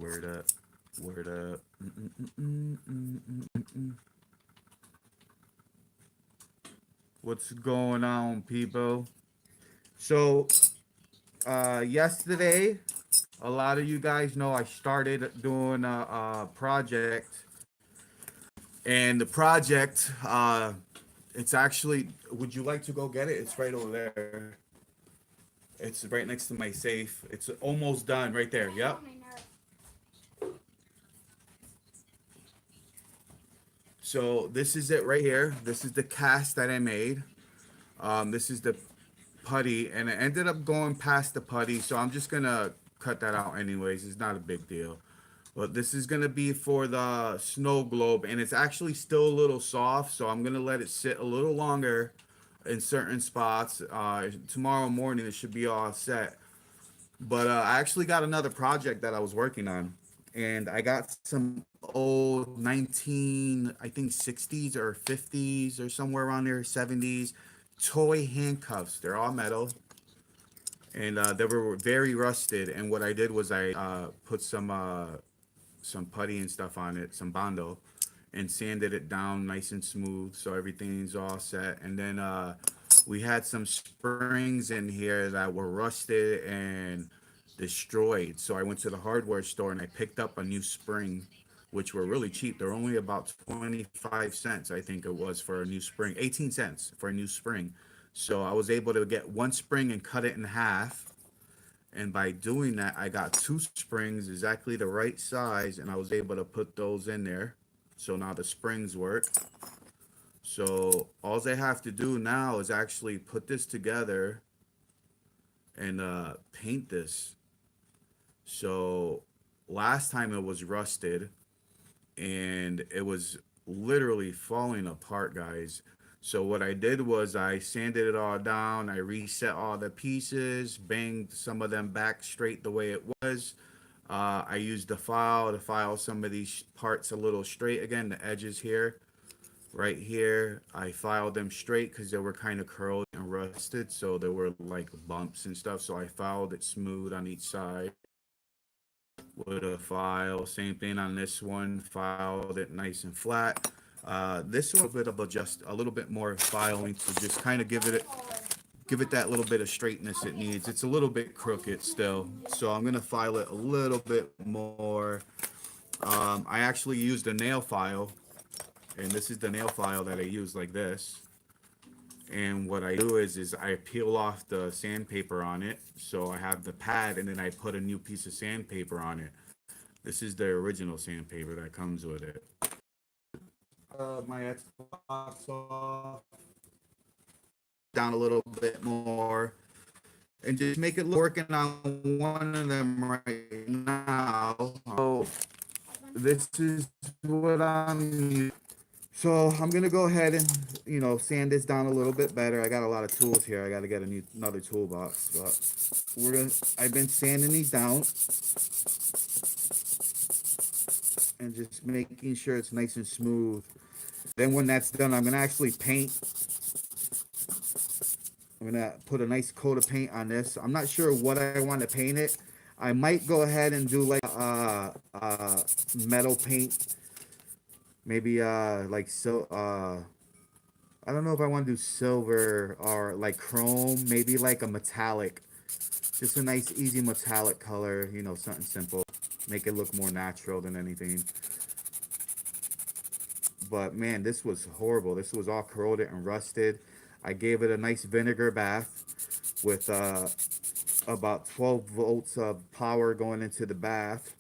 Word up. Word up. Mm-mm-mm-mm-mm-mm-mm. What's going on, people? So, yesterday, a lot of you guys know I started doing a project, and the project, it's actually. Would you like to go get it? It's right over there. It's right next to my safe. It's almost done, right there. Yep. So this is it right here. This is the cast that I made. This is the putty, and it ended up going past the putty, so I'm just gonna cut that out anyways. It's not a big deal. But this is gonna be for the snow globe, and it's actually still a little soft, so I'm gonna let it sit a little longer in certain spots. Tomorrow morning it should be all set. But I actually got another project that I was working on, and I got some old 19, I think 60s or 50s or somewhere around there, 70s toy handcuffs. They're all metal, and they were very rusted. And what I did was I put some putty and stuff on it, some bondo, and sanded it down nice and smooth, so everything's all set. And then we had some springs in here that were rusted and destroyed. So I went to the hardware store and I picked up a new spring, which were really cheap. They're only about 25 cents, I think it was, for a new spring, 18 cents for a new spring. So I was able to get one spring and cut it in half, and by doing that, I got two springs exactly the right size, and I was able to put those in there. So now the springs work. So all I have to do now is actually put this together and paint this. So last time it was rusted, and it was literally falling apart, guys. So what I did was I sanded it all down, I reset all the pieces, banged some of them back straight the way it was. I used the file to file some of these parts a little straight again, the edges here, right here. I filed them straight because they were kind of curled and rusted, so there were like bumps and stuff. So I filed it smooth on each side with a file. Same thing on this one, filed it nice and flat. This one a bit of a little bit more filing to just kind of give it that little bit of straightness it needs. It's a little bit crooked still, so I'm gonna file it a little bit more. I actually used a nail file, and this is the nail file that I use like this. And what I do is I peel off the sandpaper on it, so I have the pad, and then I put a new piece of sandpaper on it. This is the original sandpaper that comes with it. My Xbox off down a little bit more, and just make it look working on one of them right now. So this is what I'm. So I'm gonna go ahead and sand this down a little bit better. I got a lot of tools here. I got to get another toolbox, but I've been sanding these down and just making sure it's nice and smooth. Then when that's done, I'm gonna actually paint. I'm gonna put a nice coat of paint on this. I'm not sure what I want to paint it. I might go ahead and do like metal paint, maybe like so. I don't know if I want to do silver or like chrome, maybe like a metallic, just a nice easy metallic color. Something simple, make it look more natural than anything. But man, this was horrible. This was all corroded and rusted. I gave it a nice vinegar bath with about 12 volts of power going into the bath.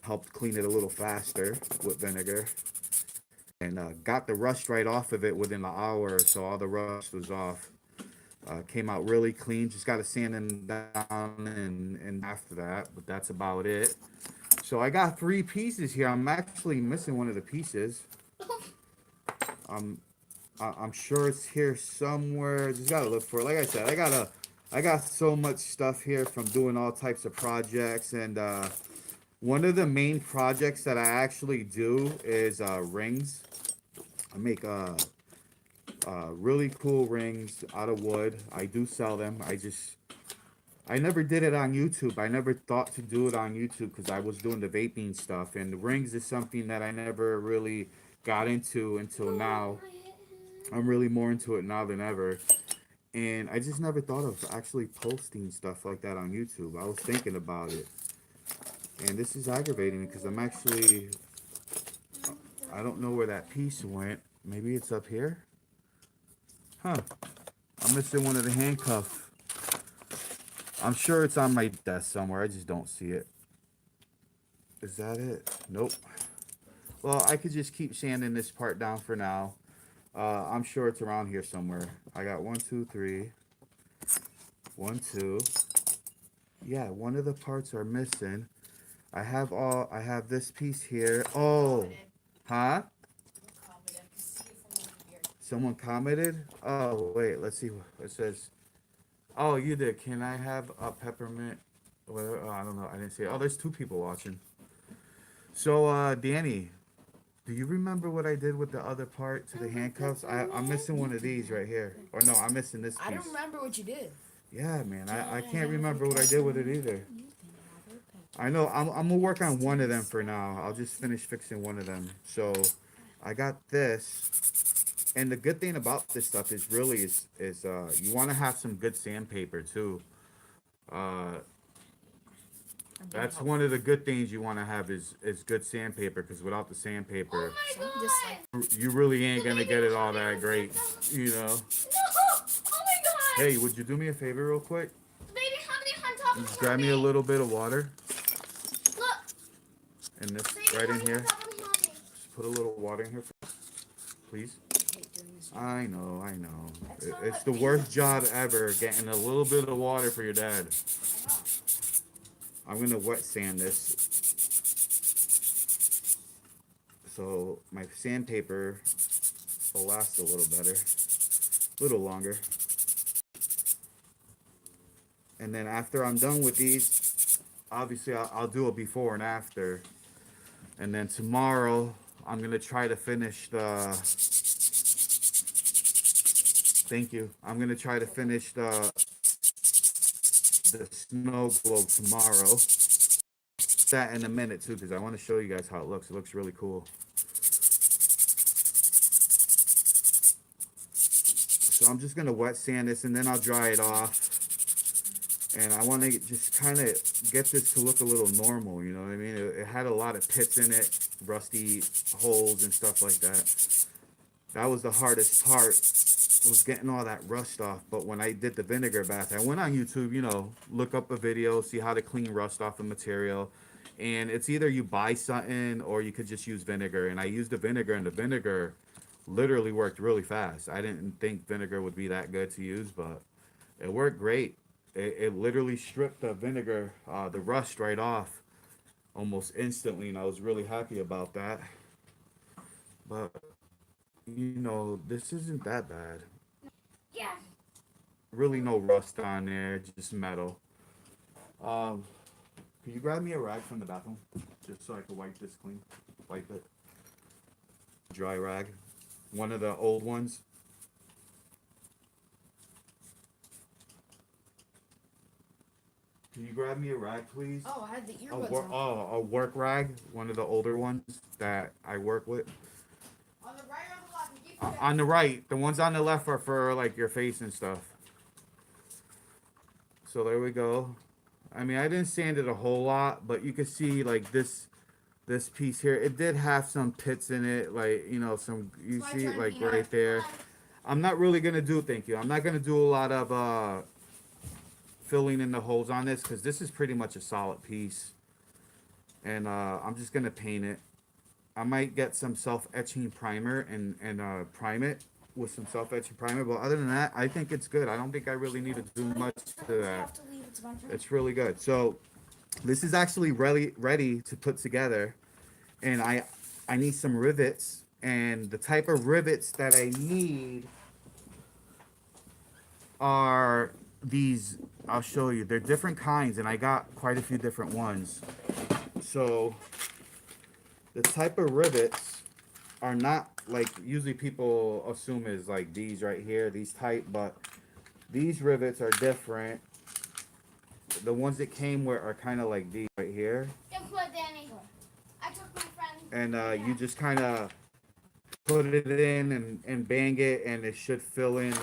Helped clean it a little faster with vinegar. And got the rust right off of it within an hour or so. All the rust was off. Came out really clean. Just got to sand them down and after that. But that's about it. So I got 3 pieces here. I'm actually missing one of the pieces. I'm sure it's here somewhere. Just gotta look for it. Like I said, I got so much stuff here from doing all types of projects, and one of the main projects that I actually do is rings. I make really cool rings out of wood. I do sell them. I never did it on YouTube. I never thought to do it on YouTube because I was doing the vaping stuff. And the rings is something that I never really got into until now. I'm really more into it now than ever. And I just never thought of actually posting stuff like that on YouTube. I was thinking about it. And this is aggravating because I'm actually, I don't know where that piece went. Maybe it's up here? Huh. I'm missing one of the handcuffs. I'm sure it's on my desk somewhere. I just don't see it. Is that it? Nope. Well, I could just keep sanding this part down for now. I'm sure it's around here somewhere. I got 1, 2, 3. 1, 2. Yeah, one of the parts are missing. I have this piece here. Oh, huh? Someone commented? Oh, wait, let's see what it says. Oh, you did. Can I have a peppermint? Well, I don't know. I didn't see it. Oh, there's 2 people watching. So, Danny, do you remember what I did with the other part to the handcuffs? I'm missing one of these right here. Or no, I'm missing this piece. I don't remember what you did. Yeah, man. I can't remember what I did with it either. I know. I'm going to work on one of them for now. I'll just finish fixing one of them. So, I got this. And the good thing about this stuff is really you want to have some good sandpaper too. Uh, that's one of the good things you want to have is good sandpaper, because without the sandpaper, you really ain't gonna get it all that great, you know. No! Oh my god! Hey, would you do me a favor real quick? Baby, how many on top of Just grab me a little bit of water. Look! And this Baby, right how in many here. on top of me? Just put a little water in here first, please. I know. It's the worst job ever, getting a little bit of water for your dad. I'm gonna wet sand this so my sandpaper will last a little better, a little longer. And then after I'm done with these, obviously I'll do a before and after. And then tomorrow I'm gonna try to finish the. Thank you. I'm gonna try to finish the snow globe tomorrow. That in a minute too, because I want to show you guys how it looks. It looks really cool. So I'm just gonna wet sand this and then I'll dry it off. And I want to just kind of get this to look a little normal, you know what I mean? It had a lot of pits in it, rusty holes and stuff like that. That was the hardest part, was getting all that rust off. But when I did the vinegar bath, I went on YouTube, you know, look up a video, see how to clean rust off a material. And it's either you buy something or you could just use vinegar. And I used the vinegar, and the vinegar literally worked really fast. I didn't think vinegar would be that good to use, but it worked great. It literally stripped the vinegar, the rust right off almost instantly, and I was really happy about that. But, you know, this isn't that bad. Yeah. Really no rust on there, just metal. Can you grab me a rag from the bathroom? Just so I can wipe this clean. Wipe it. Dry rag. One of the old ones. Can you grab me a rag, please? Oh, I had the earbuds on. A work rag. One of the older ones that I work with. On the right or the left? On the right. The ones on the left are for, like, your face and stuff. So there we go. I mean, I didn't sand it a whole lot, but you can see, like, this piece here, it did have some pits in it, like, you know, some, you see, like, right there. I'm not really gonna do, thank you, I'm not gonna do a lot of filling in the holes on this, because this is pretty much a solid piece. And I'm just gonna paint it. I might get some self-etching primer and prime it with some self-etching primer, but other than that, I think it's good. I don't think I really need to do much to that. It's really good. So this is actually ready to put together, and I need some rivets, and the type of rivets that I need are these. I'll show you. They're different kinds, and I got quite a few different ones. So the type of rivets are not like usually people assume is like these right here, these type, but these rivets are different. the ones that came where are kind of like these right here, Don't put Danny. I took my friend. and you just kind of put it in and bang it, and it should fill in.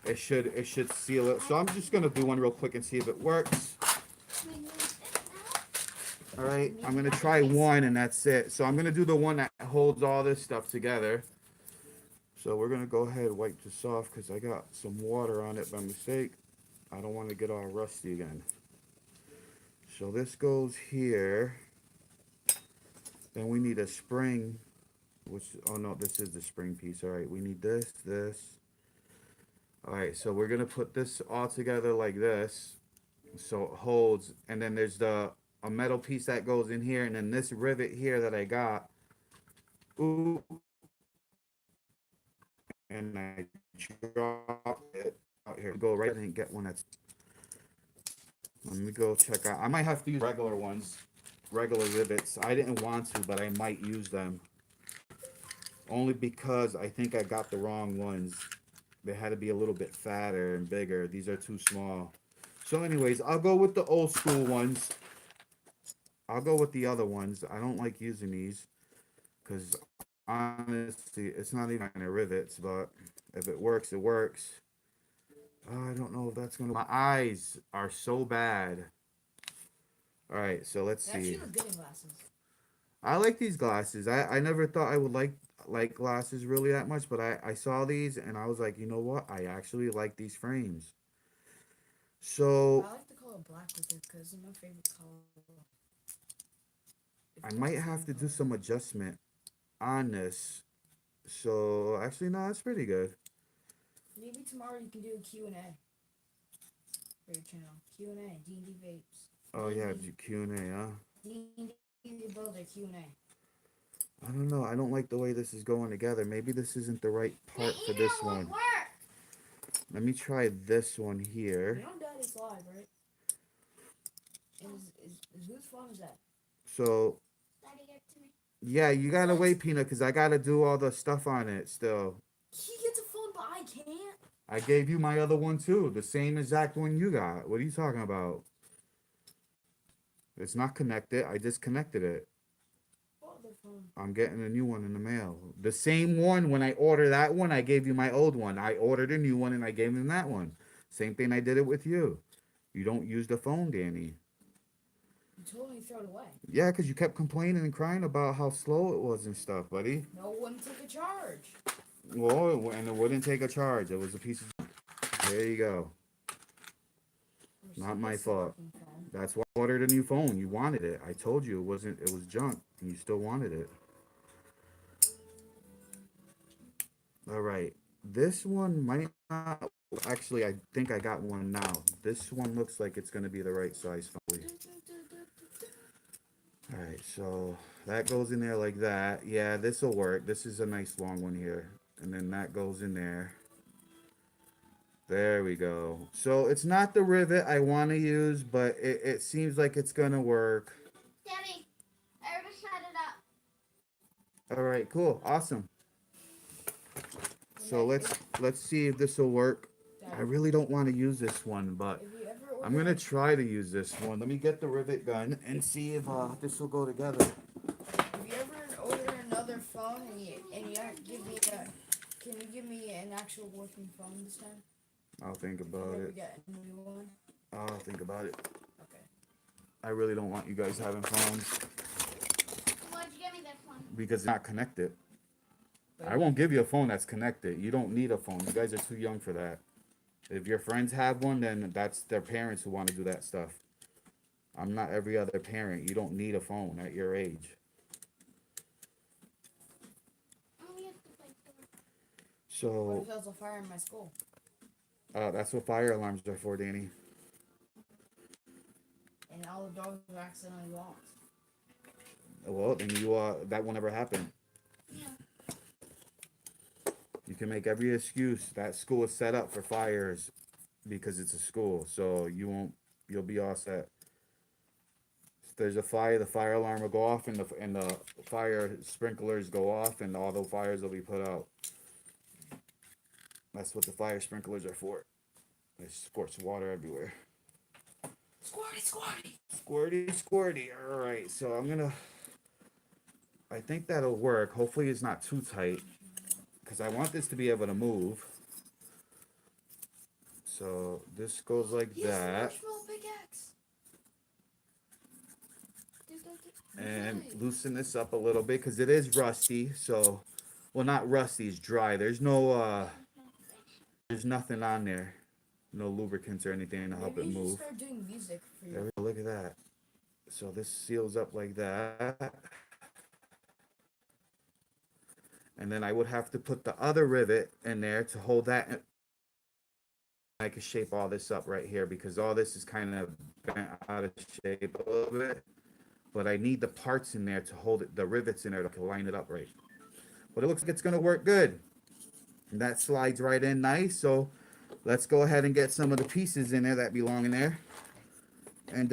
It should seal it. So I'm just gonna do one real quick and see if it works. We use this now. All right, I'm gonna try one, and that's it. So I'm gonna do the one that holds all this stuff together. So we're gonna go ahead and wipe this off because I got some water on it by mistake. I don't want to get all rusty again. So this goes here. Then we need a spring, which, oh no, this is the spring piece. All right, we need this. All right, so we're gonna put this all together like this, so it holds. And then there's a metal piece that goes in here, and then this rivet here that I got. Ooh, and I drop it out here. Go right and get one that's. Let me go check out. I might have to use regular ones, regular rivets. I didn't want to, but I might use them. Only because I think I got the wrong ones. They had to be a little bit fatter and bigger. These are too small. So anyways, I'll go with the old school ones. I'll go with the other ones. I don't like using these because honestly, it's not even rivets, but if it works, it works. I don't know if that's gonna. My eyes are so bad. All right, so let's They actually see. look good in glasses. I like these glasses. I never thought I would like glasses really that much, but I saw these and I was like, you know what? I actually like these frames. So I like the color black with it because it's my favorite color. I might have to do some adjustment on this. So actually, no, that's pretty good. Maybe tomorrow you can do a Q&A for your channel. Q&A, D&D Vapes. Oh yeah, Q&A, huh? D&D Builder Q&A. I don't know. I don't like the way this is going together. Maybe this isn't the right part for this one. Work. Let me try this one here. You're on Daddy's Live, right? Is whose phone is that? So Daddy, give it to me. yeah, you gotta wait, Peanut, because I gotta do all the stuff on it still. He gets a phone, but I can't. I gave you my other one too, the same exact one you got. What are you talking about? It's not connected. I disconnected it. What other phone? I'm getting a new one in the mail. The same one. When I ordered that one, I gave you my old one. I ordered a new one and I gave him that one. Same thing I did it with you. You don't use the phone, Danny. You told me to throw it away. Yeah, because you kept complaining and crying about how slow it was and stuff, buddy. No one took a charge. Well, and it wouldn't take a charge. It was a piece of. There you go. Not my fault. That's why I ordered a new phone. You wanted it. I told you it wasn't. It was junk, and you still wanted it. All right. This one might not. Actually, I think I got one now. This one looks like it's going to be the right size for me. All right, so that goes in there like that. Yeah, this will work. This is a nice long one here. And then that goes in there. There we go. So it's not the rivet I want to use, but it seems like it's going to work. Daddy, I already set it up. All right, cool. Awesome. So let's see if this will work. I really don't want to use this one, but If you ever I'm going to try to use this one. Let me get the rivet gun and see if this will go together. If you ever order another phone and you give me can you give me an actual working phone this time? I'll think about If you it. get a new one. I'll think about it. Okay. I really don't want you guys having phones Why'd you give me this one? because it's not connected. I won't give you a phone that's connected. You don't need a phone. You guys are too young for that. If your friends have one, then that's their parents who want to do that stuff. I'm not every other parent. You don't need a phone at your age. Oh, we have to play door. What So if there's a fire in my school? that's what fire alarms are for, Danny. And all the dogs are accidentally locked. Well, then that will never happen. Yeah. You can make every excuse. That school is set up for fires because it's a school, so you'll be all set. If there's a fire, the fire alarm will go off, and the fire sprinklers go off, and all the fires will be put out. That's what the fire sprinklers are for. They squirts water everywhere. Squirty, squirty. All right, so I think that'll work. Hopefully it's not too tight because I want this to be able to move. So this goes like that. And loosen this up a little bit because it is rusty. So, well, not rusty, it's dry. There's nothing on there. No lubricants or anything to help it Maybe you move. should start doing music for There you. we go, look at that. So this seals up like that. And then I would have to put the other rivet in there to hold that. I can shape all this up right here because all this is kind of bent out of shape a little bit. But I need the parts in there to hold it, the rivets in there to line it up right. But it looks like it's going to work good. And that slides right in nice. So let's go ahead and get some of the pieces in there that belong in there. And,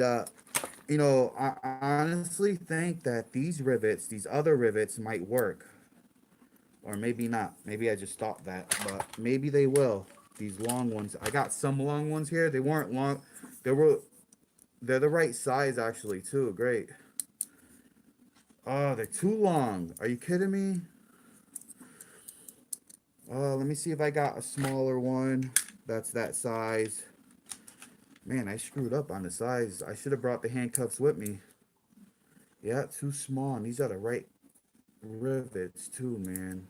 you know, I honestly think that these other rivets might work. Or maybe not. Maybe I just thought that. But maybe they will. These long ones. I got some long ones here. They weren't long. They're the right size actually too. Great. Oh, they're too long. Are you kidding me? Let me see if I got a smaller one that's that size. Man, I screwed up on the size. I should have brought the handcuffs with me. Yeah, too small. And these are the right rivets too, man.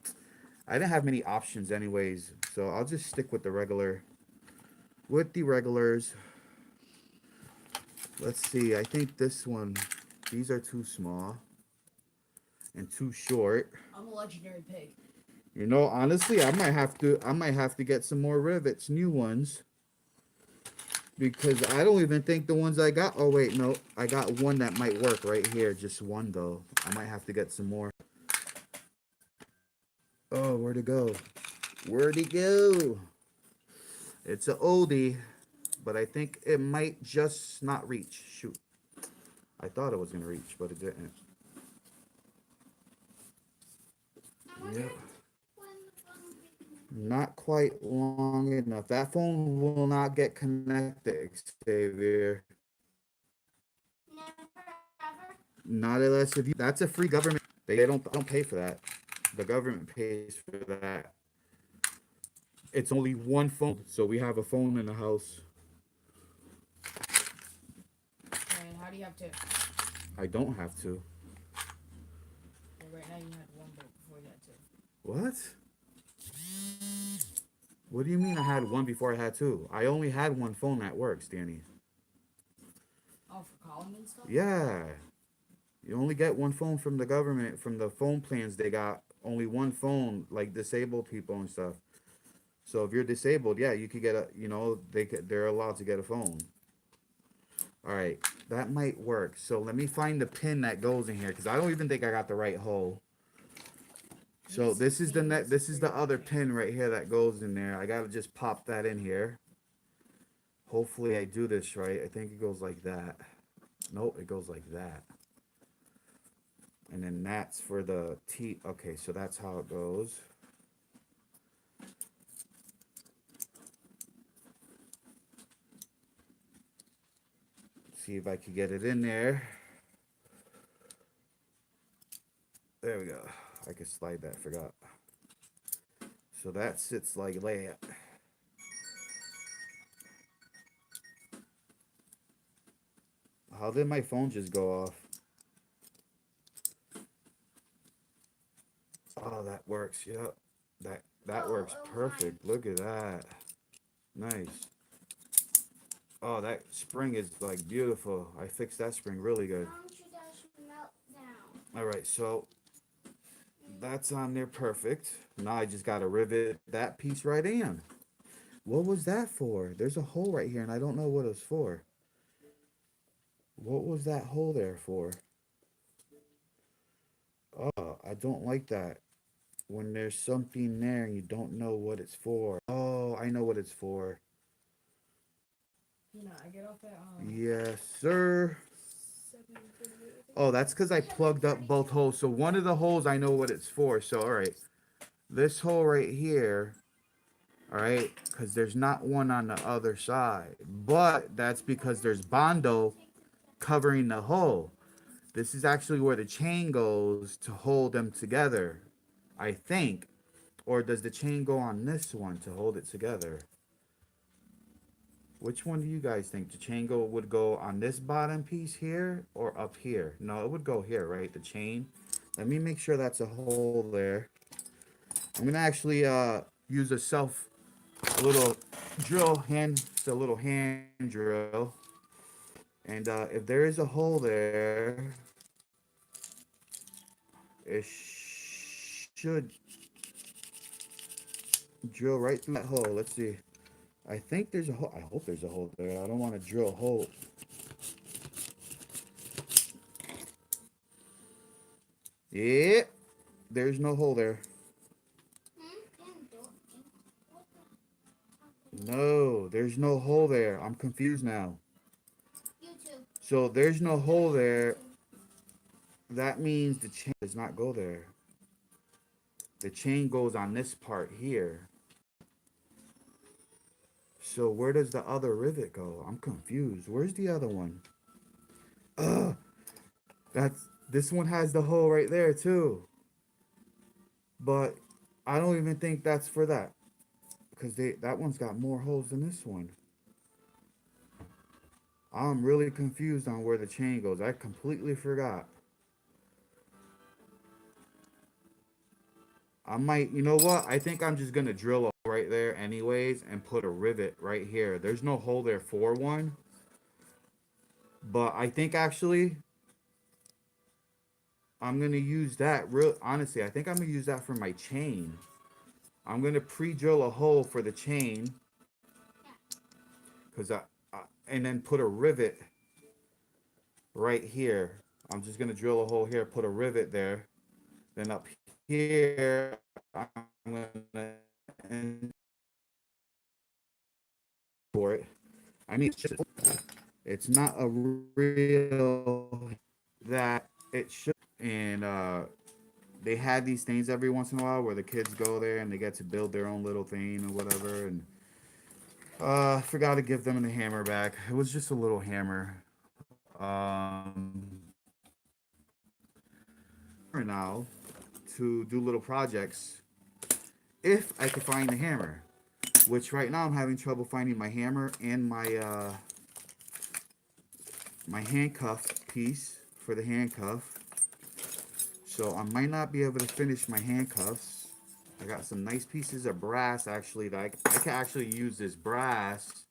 I didn't have many options anyways, so I'll just stick with the regulars. Let's see. I think this one, these are too small and too short. I'm a legendary pig. You know, honestly, I might have to get some more rivets, new ones. Because I don't even think the ones I got, oh wait, no, I got one that might work right here, just one though. I might have to get some more. Oh, where'd it go? Where'd it go? It's an oldie, but I think it might just not reach. Shoot. I thought it was gonna reach, but it didn't. Yep. Not quite long enough. That phone will not get connected, Xavier. Never ever. Not unless if you. That's a free government. They don't pay for that. The government pays for that. It's only one phone, so we have a phone in the house. And how do you have to? I don't have to. Well, right now you had one, but before you had two. What? What do you mean I had one before I had two? I only had one phone that works, Danny. Oh, for calling and stuff? Yeah. You only get one phone from the government, from the phone plans they got. Only one phone, like disabled people and stuff. So if you're disabled, yeah, you could get a, you know, they're allowed to get a phone. All right, that might work. So let me find the pin that goes in here because I don't even think I got the right hole. So this is the other pin right here that goes in there. I gotta just pop that in here. Hopefully I do this right. I think it goes like that. Nope, it goes like that. And then that's for the T. Okay, so that's how it goes. See if I can get it in there. There we go. I can slide that, forgot. So that sits like that. How did my phone just go off? Oh, that works. Yep. That works perfect. Look at that. Nice. Oh, that spring is like beautiful. I fixed that spring really good. Why don't you guys melt down? All right, so that's on there perfect. Now I just got to rivet that piece right in. What was that for? There's a hole right here and I don't know what it's for. What was that hole there for? Oh, I don't like that. When there's something there and you don't know what it's for. Oh, I know what it's for. You know, I get off at Yes, sir. 7:38, I think. Oh, that's because I plugged up both holes. So one of the holes I know what it's for. So, all right. This hole right here. All right, because there's not one on the other side, but that's because there's Bondo covering the hole. This is actually where the chain goes to hold them together, I think. Or does the chain go on this one to hold it together? Which one do you guys think? The chain would go on this bottom piece here or up here? No, it would go here, right? The chain. Let me make sure that's a hole there. I'm gonna actually use a little drill hand, it's a little hand drill. And if there is a hole there, it should drill right through that hole. Let's see. I think there's a hole. I hope there's a hole there. I don't want to drill a hole. Yeah, there's no hole there. No, there's no hole there. I'm confused now. So there's no hole there. That means the chain does not go there. The chain goes on this part here. So where does the other rivet go? I'm confused. Where's the other one? Ugh. This one has the hole right there too. But I don't even think that's for that. Because that one's got more holes than this one. I'm really confused on where the chain goes. I completely forgot. I might, you know what? I think I'm just going to drill a hole right there anyways and put a rivet right here. There's no hole there for one. But I think actually I'm going to use that. Honestly, I think I'm going to use that for my chain. I'm going to pre-drill a hole for the chain. And then put a rivet right here. I'm just going to drill a hole here, put a rivet there. Then up here, I'm going to for it. I mean, it's not a real that it should. And they had these things every once in a while where the kids go there and they get to build their own little thing or whatever. And forgot to give them the hammer back. It was just a little hammer. Now to do little projects if I could find the hammer, which right now I'm having trouble finding my hammer and my my handcuff piece for the handcuff. So I might not be able to finish my handcuffs. I got some nice pieces of brass actually that I can actually use this brass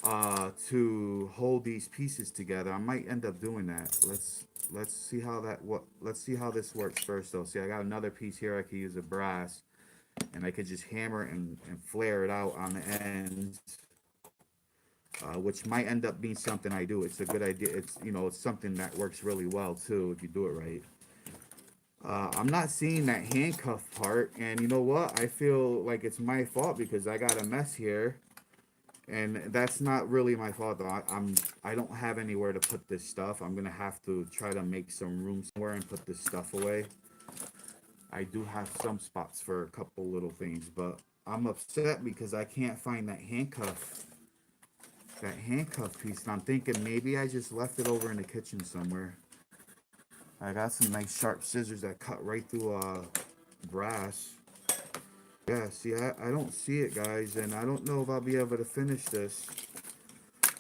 to hold these pieces together. I might end up doing that. Let's see how let's see how this works first though. See, I got another piece here I could use a brass and I could just hammer and flare it out on the ends. Which might end up being something I do. It's a good idea. It's, you know, it's something that works really well too if you do it right. I'm not seeing that handcuff part, and you know what? I feel like it's my fault because I got a mess here, and that's not really my fault though. I don't have anywhere to put this stuff. I'm gonna have to try to make some room somewhere and put this stuff away. I do have some spots for a couple little things, but I'm upset because I can't find that handcuff piece, and I'm thinking maybe I just left it over in the kitchen somewhere. I got some nice sharp scissors that cut right through brass. Yeah, see, I don't see it, guys, and I don't know if I'll be able to finish this.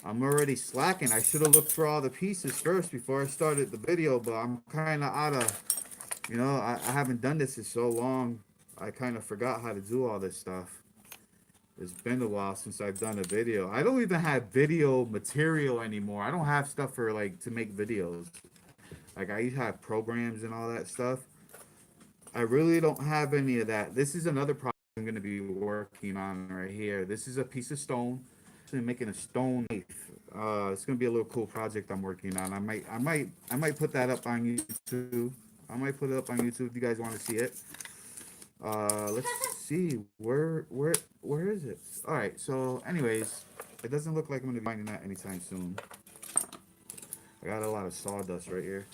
I'm already slacking. I should have looked for all the pieces first before I started the video, but I'm kind of out of, you know, I haven't done this in so long. I kind of forgot how to do all this stuff. It's been a while since I've done a video. I don't even have video material anymore. I don't have stuff for, like, to make videos. Like, I used to have programs and all that stuff. I really don't have any of that. This is another project I'm going to be working on right here. This is a piece of stone. I'm making a stone knife. It's going to be a little cool project I'm working on. I might put that up on YouTube. I might put it up on YouTube if you guys want to see it. Let's see. Where is it? All right. So, anyways, it doesn't look like I'm going to be finding that anytime soon. I got a lot of sawdust right here.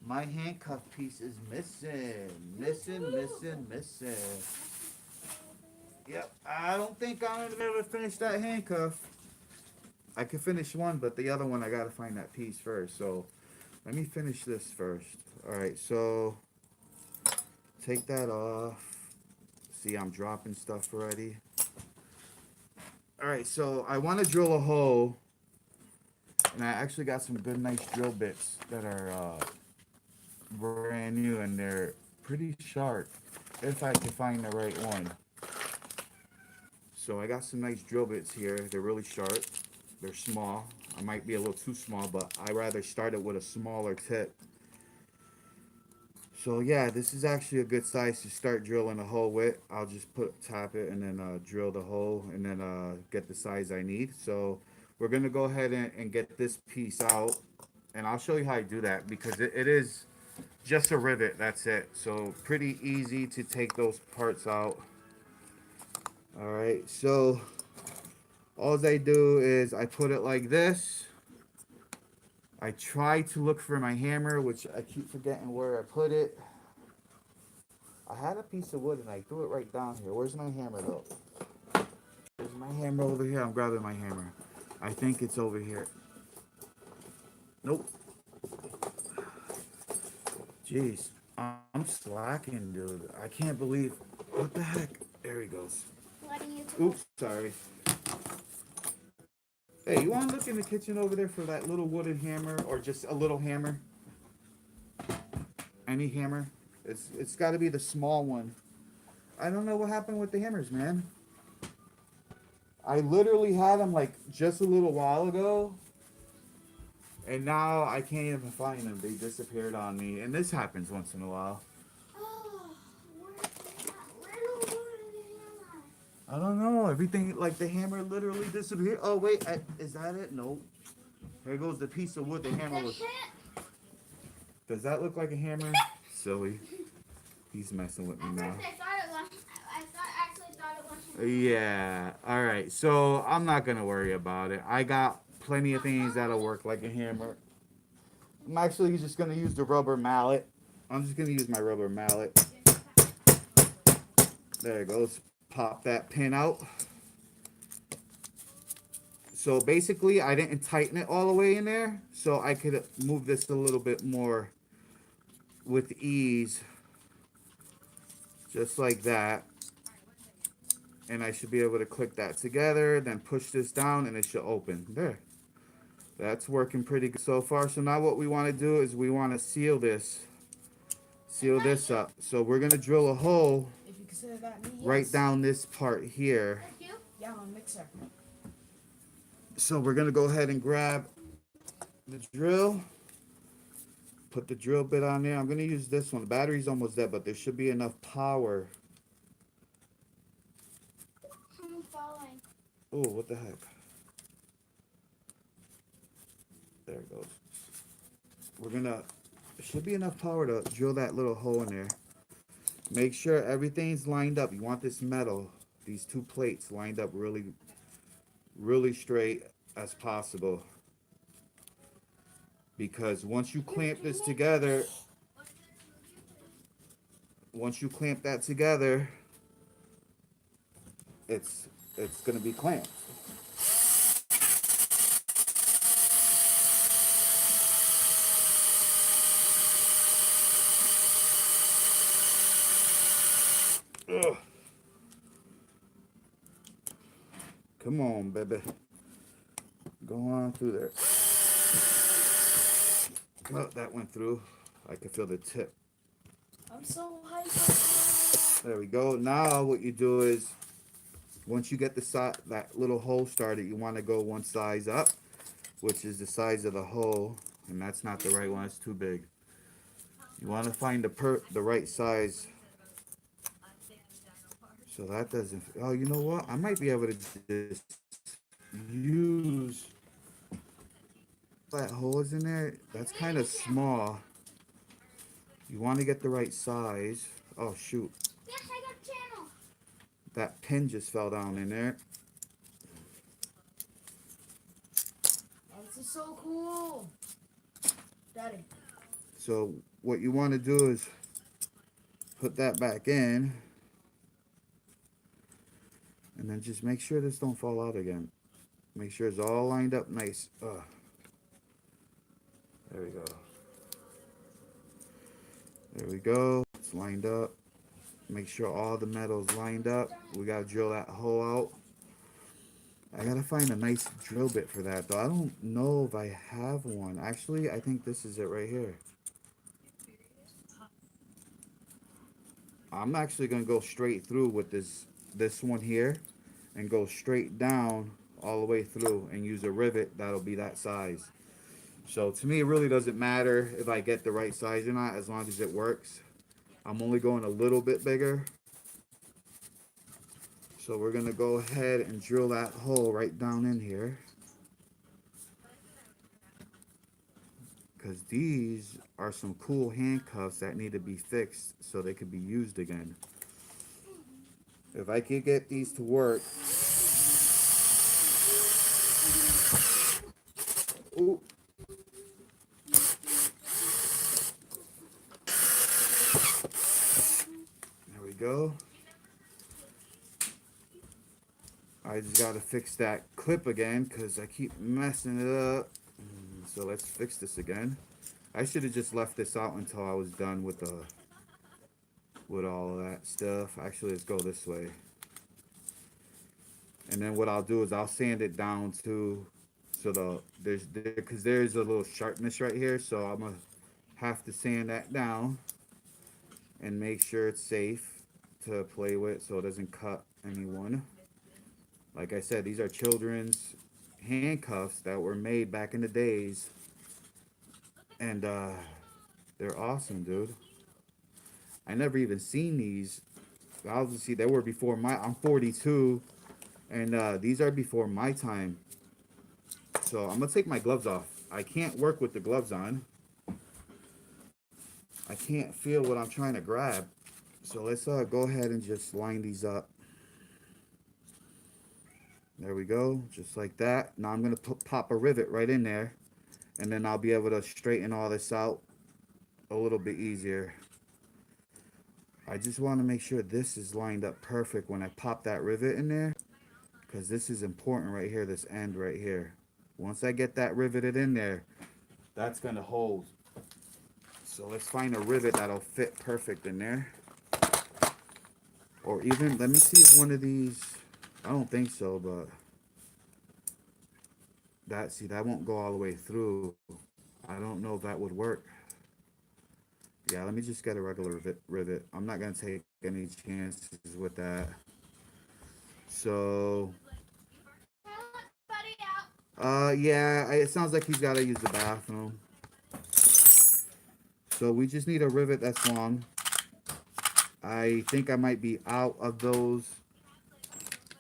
My handcuff piece is missing. Missing. Yep. I don't think I'm gonna be able to finish that handcuff. I can finish one, but the other one I gotta find that piece first. So let me finish this first. Alright, so take that off. See, I'm dropping stuff already. Alright, so I want to drill a hole. And I actually got some good, nice drill bits that are brand new, and they're pretty sharp if I can find the right one. So I got some nice drill bits here. They're really sharp. They're small. I might be a little too small, but I rather start it with a smaller tip. So yeah, this is actually a good size to start drilling a hole with. I'll just tap it and then drill the hole and then get the size I need. So we're gonna go ahead and get this piece out, and I'll show you how I do that because it is just a rivet. That's it. So pretty easy to take those parts out. All right. So all I do is I put it like this. I try to look for my hammer, which I keep forgetting where I put it. I had a piece of wood and I threw it right down here. Where's my hammer though? There's my hammer over here. I'm grabbing my hammer. I think it's over here. Nope. Jeez. I'm slacking, dude. I can't believe. What the heck? There he goes. What do you do? Oops, sorry. Hey, you want to look in the kitchen over there for that little wooden hammer or just a little hammer? Any hammer? It's got to be the small one. I don't know what happened with the hammers, man. I literally had them like just a little while ago, and now I can't even find them. They disappeared on me, and this happens once in a while. Oh, where's that little wooden hammer? I don't know. Everything like the hammer literally disappeared. Oh wait, is that it? Nope. There goes the piece of wood the hammer was. Does that look like a hammer? Silly. He's messing with me At now. first I actually thought it was. Yeah. All right. So I'm not gonna worry about it. I got plenty of things that'll work like a hammer. I'm actually just gonna use the rubber mallet. I'm just gonna use my rubber mallet. There it goes. Pop that pin out. So basically, I didn't tighten it all the way in there, so I could move this a little bit more with ease, just like that. And I should be able to click that together, then push this down, and it should open. There. That's working pretty good so far. So now what we want to do is we want to seal this up. So we're going to drill a hole If you consider that me, yes. right down this part here. Thank you. Yeah, I'm a mixer. So we're going to go ahead and grab the drill. Put the drill bit on there. I'm going to use this one. The battery's almost dead, but there should be enough power. I'm falling. Oh, what the heck? There it goes. We're going to, should be enough power to drill that little hole in there. Make sure everything's lined up. You want this metal, these two plates lined up really straight as possible. Because once you clamp this together, it's going to be clamped. Ugh. Come on, baby. Go on through there. Oh, that went through. I can feel the tip. I'm so hyped. There we go. Now what you do is, once you get that little hole started, you want to go one size up, which is the size of the hole, and that's not the right one. It's too big. You want to find the right size. So that doesn't. Oh, you know what? I might be able to just use that hole is in there. That's kind of small. You want to get the right size. Oh shoot! Yes, I got a channel. That pin just fell down in there. Oh, this is so cool. Daddy. So what you want to do is put that back in, and then just make sure this don't fall out again. Make sure it's all lined up nice. There we go. There we go. It's lined up. Make sure all the metal's lined up. We gotta drill that hole out. I gotta find a nice drill bit for that though. I don't know if I have one. Actually, I think this is it right here. I'm actually gonna go straight through with this one here and go straight down all the way through and use a rivet that'll be that size. So to me, it really doesn't matter if I get the right size or not, as long as it works. I'm only going a little bit bigger. So we're gonna go ahead and drill that hole right down in here, because these are some cool handcuffs that need to be fixed so they could be used again. If I could get these to work. Ooh. There we go. I just gotta fix that clip again because I keep messing it up. So let's fix this again. I should have just left this out until I was done with all of that stuff. Actually, let's go this way. And then what I'll do is I'll sand it down too, so because there's a little sharpness right here, so I'm gonna have to sand that down and make sure it's safe to play with so it doesn't cut anyone. Like I said, these are children's handcuffs that were made back in the days, and they're awesome, dude. I never even seen these. Obviously, they were before I'm 42, and these are before my time. So I'm gonna take my gloves off. I can't work with the gloves on. I can't feel what I'm trying to grab. So let's go ahead and just line these up. There we go, just like that. Now I'm gonna pop a rivet right in there, and then I'll be able to straighten all this out a little bit easier. I just want to make sure this is lined up perfect when I pop that rivet in there, because this is important right here, this end right here. Once I get that riveted in there, that's gonna hold. So let's find a rivet that'll fit perfect in there. Or even, let me see if one of these, I don't think so, but that won't go all the way through. I don't know if that would work. Yeah, let me just get a regular rivet. I'm not gonna take any chances with that. So, yeah, it sounds like he's gotta use the bathroom. So we just need a rivet that's long. I think I might be out of those.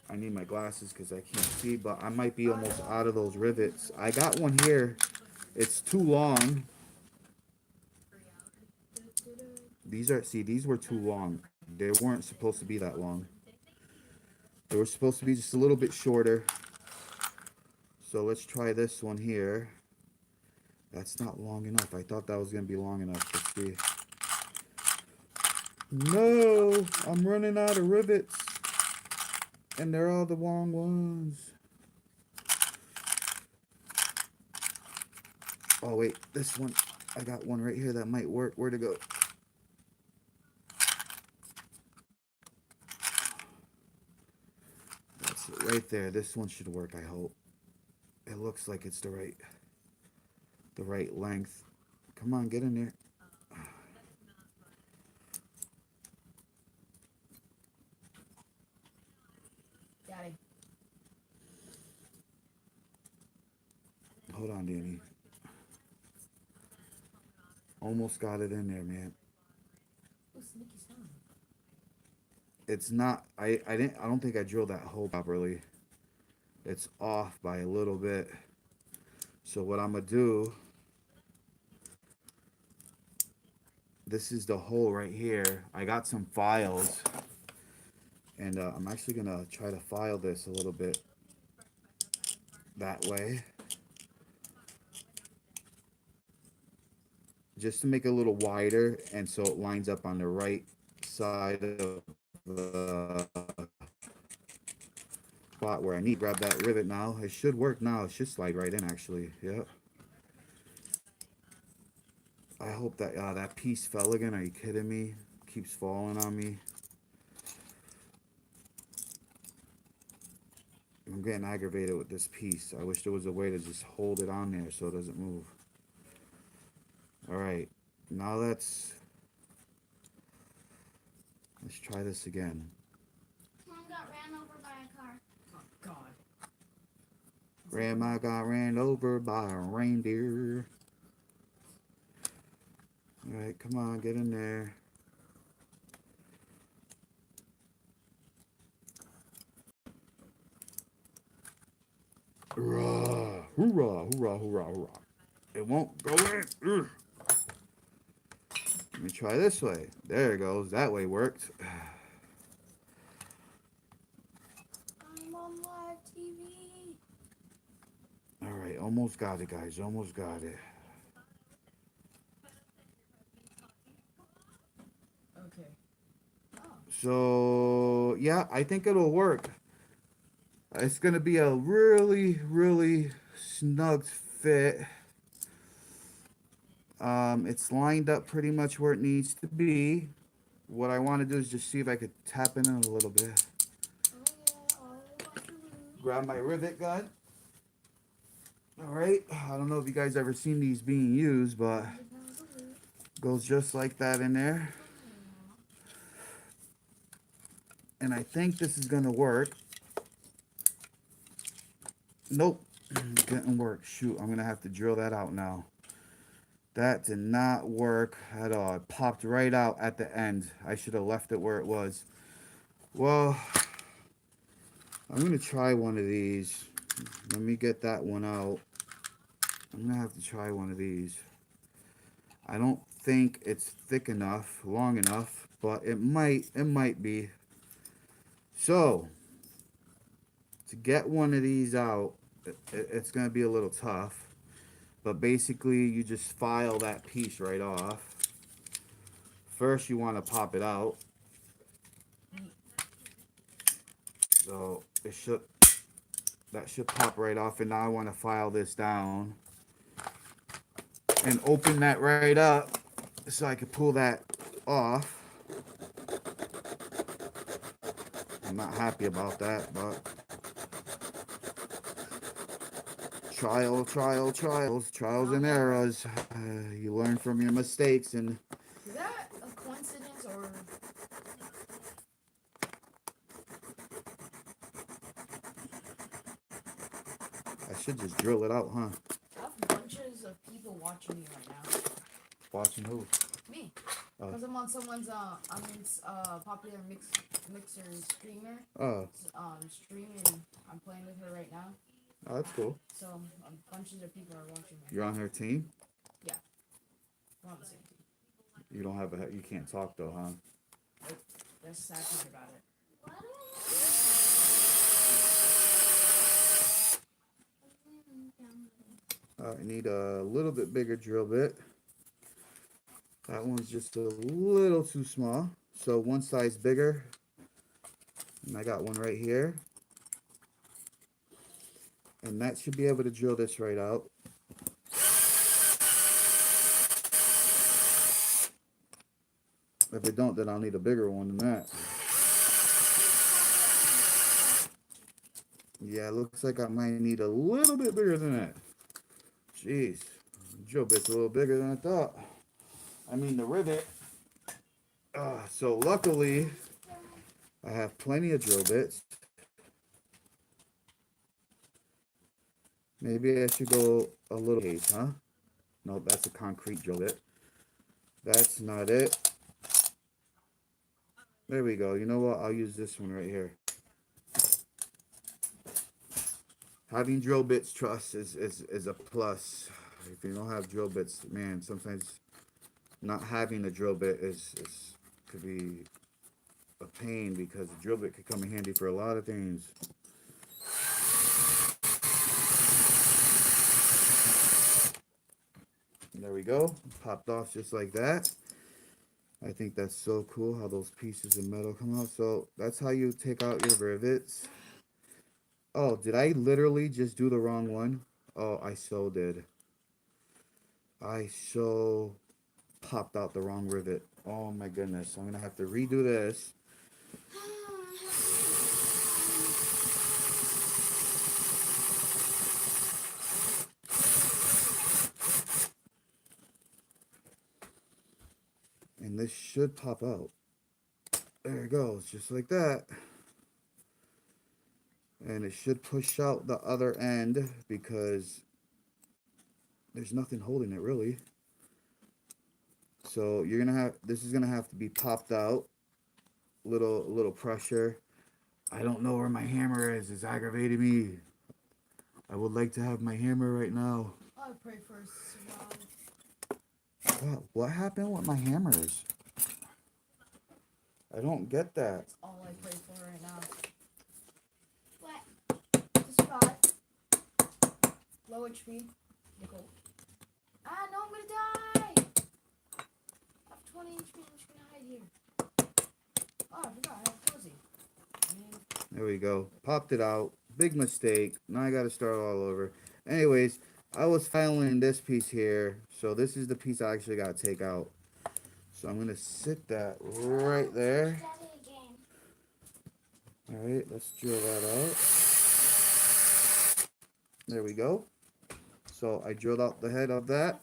I need my glasses because I can't see, but I might be almost out of those rivets. I got one here. It's too long. These were too long. They weren't supposed to be that long. They were supposed to be just a little bit shorter. So let's try this one here. That's not long enough. I thought that was going to be long enough. Let's see. No, I'm running out of rivets. And they're all the wrong ones. Oh, wait, this one. I got one right here that might work. Where'd it go? That's it right there. This one should work, I hope. It looks like it's the right length. Come on, get in there. Got it. Hold on, Danny. Almost got it in there, man. It's not. I don't think I drilled that hole properly. It's off by a little bit. So what I'm gonna do. This is the hole right here. I got some files, and I'm actually gonna try to file this a little bit that way. just to make it a little wider, and so it lines up on the right side of the spot where I need to grab that rivet now. It should work now. It should slide right in, actually. Yep. I hope that that piece fell again. Are you kidding me? Keeps falling on me. I'm getting aggravated with this piece. I wish there was a way to just hold it on there so it doesn't move. Alright, now let's try this again. Someone got ran over by a car. Oh God. Grandma got ran over by a reindeer. Alright, come on, get in there. Hoorah, hoorah, hoorah, hoorah, hoorah. It won't go in. Ugh. Let me try this way. There it goes. That way worked. I'm on live TV. Alright, almost got it, guys. Almost got it. Okay. Oh. So, yeah, I think it'll work. It's going to be a really, really snug fit. It's lined up pretty much where it needs to be. What I want to do is just see if I could tap in it a little bit. Oh yeah, all about the room. Grab my rivet gun. Alright, I don't know if you guys ever seen these being used, but goes just like that in there. And I think this is going to work. Nope, didn't work. Shoot, I'm going to have to drill that out now. That did not work at all. It popped right out at the end. I should have left it where it was. Well, I'm going to try one of these. Let me get that one out. I'm going to have to try one of these. I don't think it's thick enough, long enough, but it might be. So, to get one of these out, it's going to be a little tough. But basically, you just file that piece right off. First, you want to pop it out. So, that should pop right off. And now I want to file this down. And open that right up so I can pull that off. I'm not happy about that, but trials and errors. You learn from your mistakes, and Is that a coincidence or? I should just drill it out, huh? I have bunches of people watching me right now. Watching who? Me. Oh. Because I'm on someone's I'm in popular mixer streamer. Oh, Streaming. I'm playing with her right now. oh, that's cool. So bunches of people are watching me. You're on her team? Yeah. We're on the same team. You don't have you can't talk though, huh? Nope. That's the sad part about it. I need a little bit bigger drill bit. That one's just a little too small. So one size bigger. And I got one right here. And that should be able to drill this right out. If it don't, then I'll need a bigger one than that. Yeah, it looks like I might need a little bit bigger than that. Jeez, the drill bit's a little bigger than I thought. I mean, the rivet. So luckily, I have plenty of drill bits. Maybe I should go a little case, huh? No, that's a concrete drill bit. That's not it. There we go. You know what? I'll use this one right here. Having drill bits, trust, is a plus. If you don't have drill bits, man, sometimes not having a drill bit could be a pain, because a drill bit could come in handy for a lot of things. There we go. Popped off just like that. I think that's so cool how those pieces of metal come out. So that's how you take out your rivets. Oh, did I literally just do the wrong one? Oh, I so did. I so popped out the wrong rivet. Oh my goodness. I'm going to have to redo this. And this should pop out. There it goes, just like that. And it should push out the other end because there's nothing holding it really. So you're gonna have, this is gonna have to be popped out. Little pressure. I don't know where my hammer is. It's aggravating me. I would like to have my hammer right now. I pray for a survival. What happened with my hammers? I don't get that. That's all I pray for right now. What? To survive. Low HP. Nickel. Ah, no, I'm gonna die! I have 20 HP. I'm just gonna hide here. Oh, I forgot. I have cozy. There we go. Popped it out. Big mistake. Now I gotta start all over. Anyways, I was filing this piece here. So this is the piece I actually gotta take out. So I'm gonna sit that right there. Alright, let's drill that out. There we go. So I drilled out the head of that.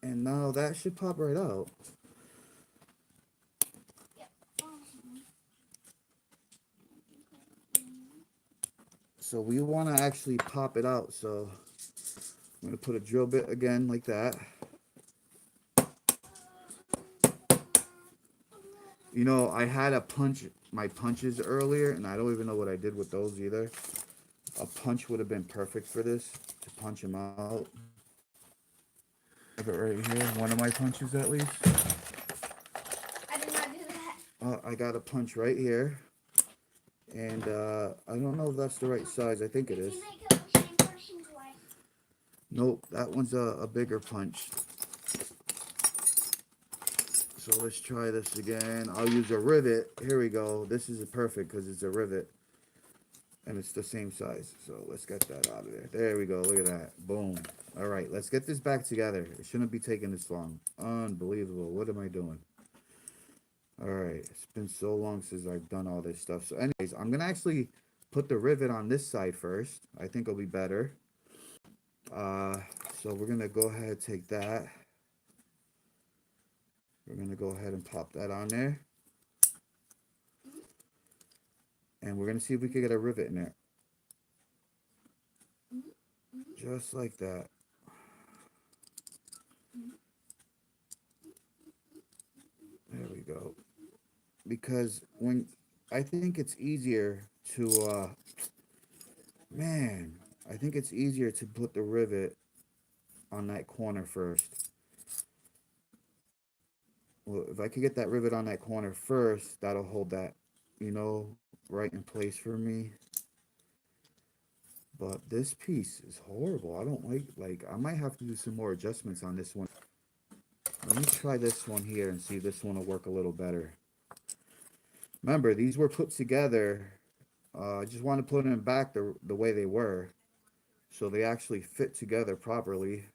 And now that should pop right out. So we want to actually pop it out. So I'm going to put a drill bit again like that. You know, I had a punch, my punches earlier, and I don't even know what I did with those either. A punch would have been perfect for this, to punch them out. Have it right here, one of my punches at least. I did not do that. I got a punch right here. And I don't know if that's the right size. I think it is. Did you make it the same person twice? Nope, that one's a bigger punch. So let's try this again. I'll use a rivet. Here we go. This is perfect because it's a rivet. And it's the same size. So let's get that out of there. There we go. Look at that. Boom. All right, let's get this back together. It shouldn't be taking this long. Unbelievable. What am I doing? All right. It's been so long since I've done all this stuff. So anyways, I'm going to actually put the rivet on this side first. I think it'll be better. So we're going to go ahead and take that. We're going to go ahead and pop that on there. And we're going to see if we can get a rivet in there. Just like that. There we go. Because when I think it's easier to, I think it's easier to put the rivet on that corner first. Well, if I could get that rivet on that corner first, that'll hold that, you know, right in place for me. But this piece is horrible. I don't like, I might have to do some more adjustments on this one. Let me try this one here and see if this one will work a little better. Remember, these were put together. I just want to put them back the way they were. So they actually fit together properly.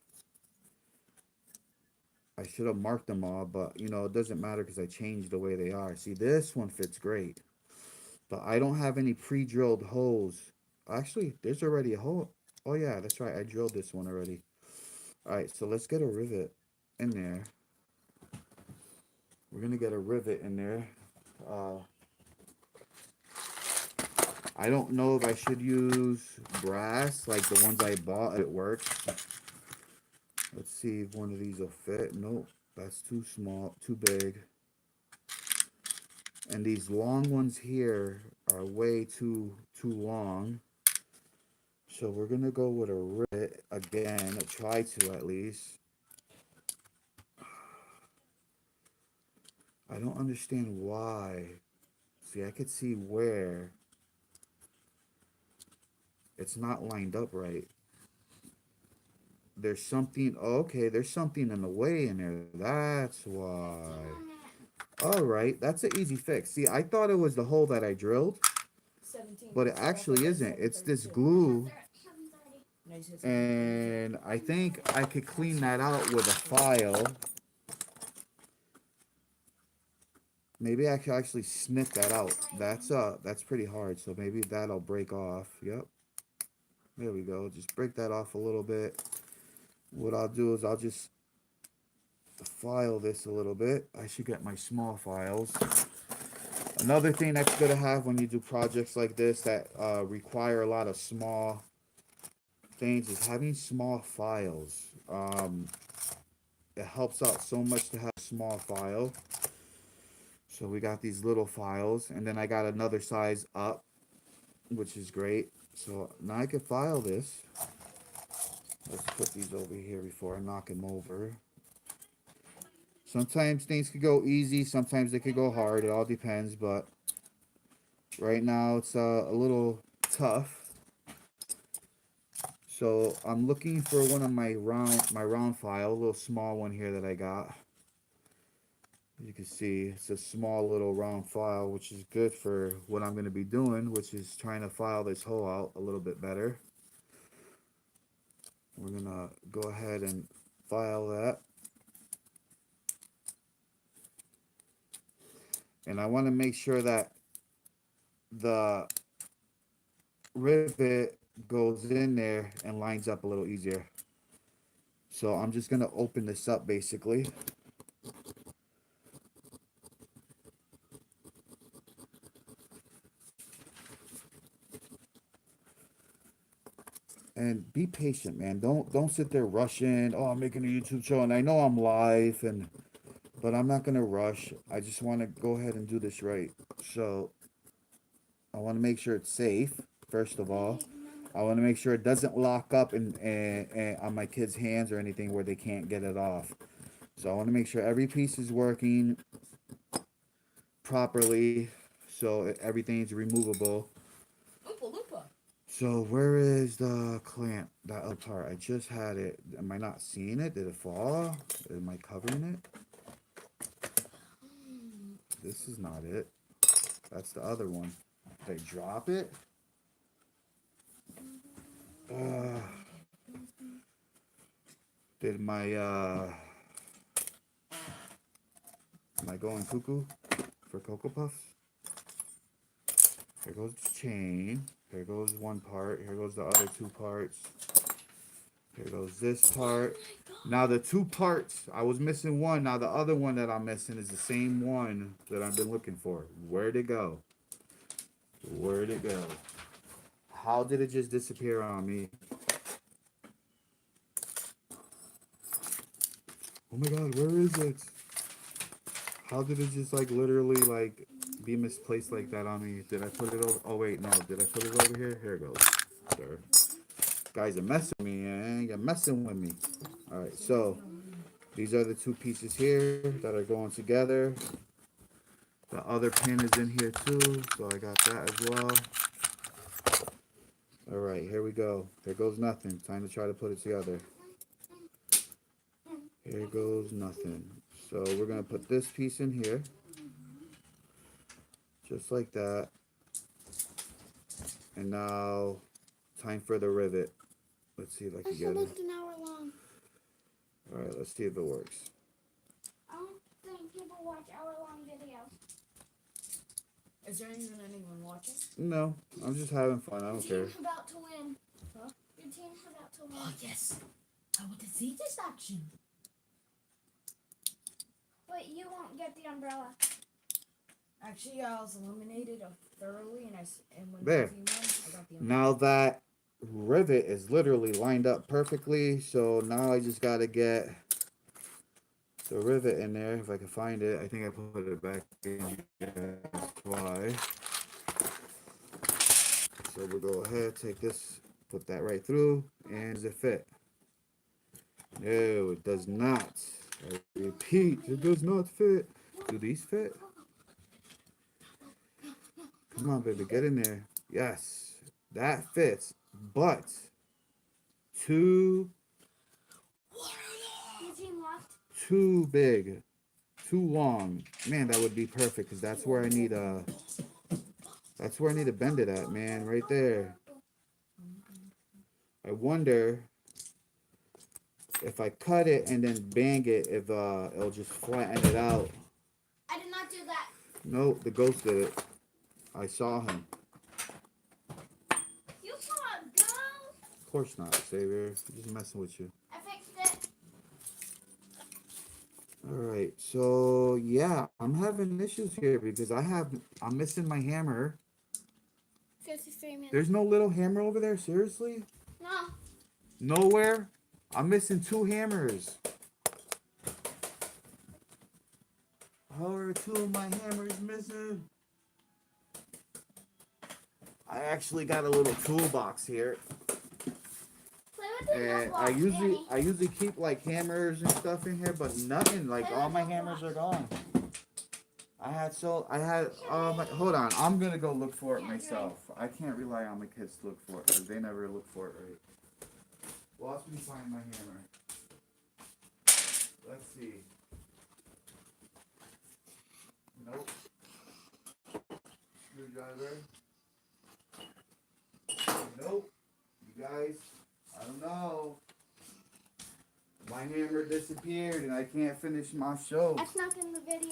I should have marked them all, but, you know, it doesn't matter because I changed the way they are. See, this one fits great. But I don't have any pre-drilled holes. Actually, there's already a hole. Oh, yeah, that's right. I drilled this one already. All right, so let's get a rivet in there. We're going to get a rivet in there. I don't know if I should use brass like the ones I bought. It works. Let's see if one of these will fit. Nope, that's too small, too big. And these long ones here are way too long. So we're gonna go with a rivet again, try to at least. I don't understand why. See, I could see where it's not lined up right. there's something. Okay, there's something in the way in there. That's why. All right, that's an easy fix. See, I thought it was the hole that I drilled, 17. but it So actually I isn't. It's this 7:32. glue, 7:30. No, you said 7:32. and I think I could clean that out with a file. Maybe I could actually snip that out. That's pretty hard, so maybe that'll break off. Yep. There we go. Just break that off a little bit. What I'll do is I'll just file this a little bit. I should get my small files. Another thing that's good to have when you do projects like this that require a lot of small things is having small files. It helps out so much to have a small file. So we got these little files, and then I got another size up, which is great. So now I can file this. Let's put these over here before I knock them over. Sometimes things could go easy, sometimes they could go hard. It all depends, but right now it's a little tough. So I'm looking for one of my round file, a little small one here that I got. You can see it's a small little round file, which is good for what I'm going to be doing, which is trying to file this hole out a little bit better. We're going to go ahead and file that. And I want to make sure that the rivet goes in there and lines up a little easier. So I'm just going to open this up basically. And be patient, man. Don't sit there rushing. Oh, I'm making a YouTube show and I know I'm live but I'm not gonna rush. I just want to go ahead and do this right. So I want to make sure it's safe, first of all. I want to make sure it doesn't lock up and on my kids' hands or anything where they can't get it off. So I want to make sure every piece is working properly, so everything's removable. Lupa, Lupa. So where is the clamp? That other part. I just had it. Am I not seeing it? Did it fall? Am I covering it? This is not it. That's the other one. Did I drop it? Did my am I going cuckoo for Cocoa Puffs? Here goes the chain. Here goes one part. Here goes the other two parts. Here goes this part. Now the two parts, I was missing one. Now the other one that I'm missing is the same one that I've been looking for. Where'd it go? Where'd it go? How did it just disappear on me? Oh my god, where is it? How did it just like literally like be misplaced like that on me? Did I put it over? Oh wait, no. Did I put it over here? Here it goes. Sure. Guys are messing with me, man. You're messing with me. Alright, so these are the two pieces here that are going together. The other pin is in here too, so I got that as well. Alright, here we go. There goes nothing. Time to try to put it together. Here goes nothing. So we're going to put this piece in here. Just like that. And now, time for the rivet. Let's see if I can get it. It's an hour long. Alright, let's see if it works. I don't think people watch hour-long videos. Is there even anyone watching? No, I'm just having fun. I don't care. Your team's about to win. Huh? Your team's about to win. Oh, yes. I want to see this action. But you won't get the umbrella. Actually, I was eliminated thoroughly, and when There. the team won, I got the umbrella. Now that rivet is literally lined up perfectly, so now I just gotta get the rivet in there if I can find it. I think I put it back in. That's why. So we'll go ahead, take this, put that right through, and does it fit? No, it does not. I repeat, it does not fit. Do these fit? Come on, baby, get in there. Yes, that fits. But two too big, too long. Man, that would be perfect because that's where I need to bend it at, man, right there. I wonder if I cut it and then bang it, if it'll just flatten it out. I did not do that. No, the ghost did it. I saw him. You saw a ghost? Of course not, Savior. I'm just messing with you. I fixed it. Alright, so yeah, I'm having issues here because I'm missing my hammer. 53 minutes. There's no little hammer over there, seriously? No. Nowhere? I'm missing 2 hammers. How are 2 of my hammers missing? I actually got a little toolbox here. Play with the And notebook, Danny. I usually keep like hammers and stuff in here, but nothing, like all my hammers are gone. Hold on, I'm gonna go look for it myself. I can't rely on my kids to look for it because they never look for it right. Watch me find my hammer. Let's see. Nope. Screwdriver. Nope. You guys, I don't know. My hammer disappeared and I can't finish my show. That's not in the video.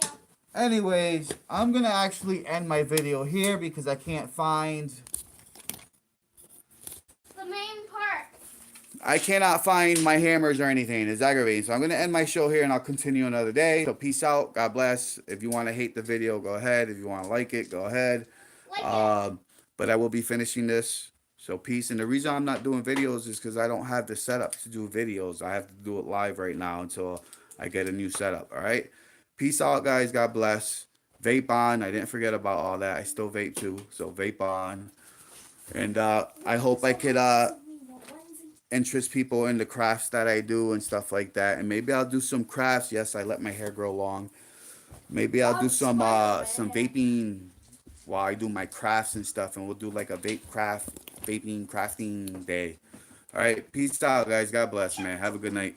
Anyways, I'm gonna actually end my video here because I can't find. The main part. I cannot find my hammers or anything. It's aggravating. So I'm gonna end my show here and I'll continue another day. So peace out. God bless. If you want to hate the video, go ahead. If you want to like it, go ahead. Like it. But I will be finishing this. So peace. And the reason I'm not doing videos is because I don't have the setup to do videos. I have to do it live right now until I get a new setup. All right. Peace out, guys. God bless. Vape on. I didn't forget about all that. I still vape too. So vape on. And I hope I could interest people in the crafts that I do and stuff like that. And maybe I'll do some crafts. Yes, I let my hair grow long. Maybe I'll do some vaping while I do my crafts and stuff. And we'll do like a vaping crafting day. All right. Peace out, guys. God bless, man. Have a good night.